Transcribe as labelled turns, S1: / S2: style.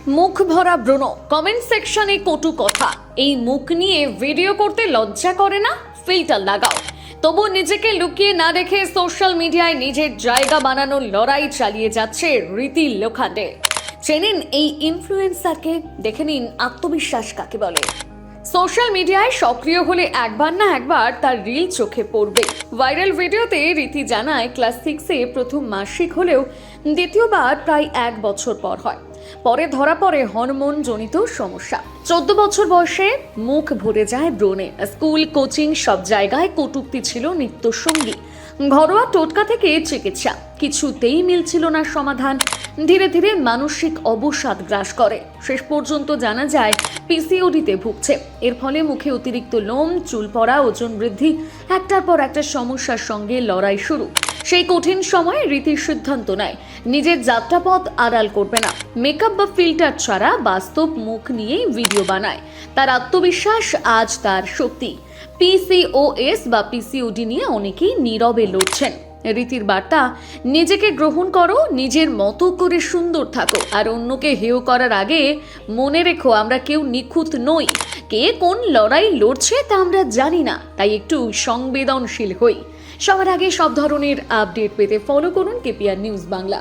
S1: মুখ ভরা ব্রণ, কমেন্ট সেকশনে কটু কথা। এই মুখ নিয়ে ভিডিও করতে লজ্জা করে না? ফিল্টার লাগাও। তবু নিজেকে লুকিয়ে না রেখে সোশ্যাল মিডিয়ায় নিজের জায়গা বানানোর লড়াই চালিয়ে যাচ্ছে রীতি লোখান্ডে। চেনেন এই ইনফ্লুয়েন্সারকে? দেখে নিন আত্মবিশ্বাস কাকে বলে। সোশ্যাল মিডিয়ায় সক্রিয় হলে একবার না একবার তার রিল চোখে পড়বে। ভাইরাল ভিডিওতে রীতি জানায় ক্লাস 6-এ প্রথম মাসিক হলেও দ্বিতীয়বার প্রায় 1 বছর পর হয়। পরে ধরা পড়ে হরমোন জনিত সমস্যা। 14 বছর বয়সে মুখ ভরে যায় ব্রণে। স্কুল, কোচিং সব জায়গায় কটূক্তি ছিল নিত্যসঙ্গী। ঘরোয়া টোটকা থেকে চিকিৎসা, কিছুতেই মিলছিল না সমাধান। ধীরে ধীরে মানসিক অবসাদ গ্রাস করে। শেষ পর্যন্ত জানা যায় পিসিওডিতে ভুগছে। এর ফলে মুখে অতিরিক্ত লোম, চুল পড়া, ওজন বৃদ্ধি, একটার পর একটা সমস্যার সঙ্গে লড়াই শুরু। সেই কঠিন সময়ে রীতির সিদ্ধান্ত নেয় নিজের যাত্রাপথ আড়াল করবে না। মেকআপ বা ফিল্টার ছাড়া বাস্তব মুখ নিয়েই ভিডিও বানায়। তার আত্মবিশ্বাস আজ তার শক্তি। পিসিওএস বা পিসিওডি নিয়ে অনেকেই নীরবে লড়ছেন। রীতির বার্তা, নিজেকে গ্রহণ করো, নিজের মতো করে সুন্দর থাকো, আর অন্যকে হেয় করার আগে মনে রেখো আমরা কেউ নিখুঁত নই। কে কোন লড়াই লড়ছে তা আমরা জানি না, তাই একটু সংবেদনশীল হই। সবার আগে সব ধরনের আপডেট পেতে ফলো করুন কেপিআর নিউজ বাংলা।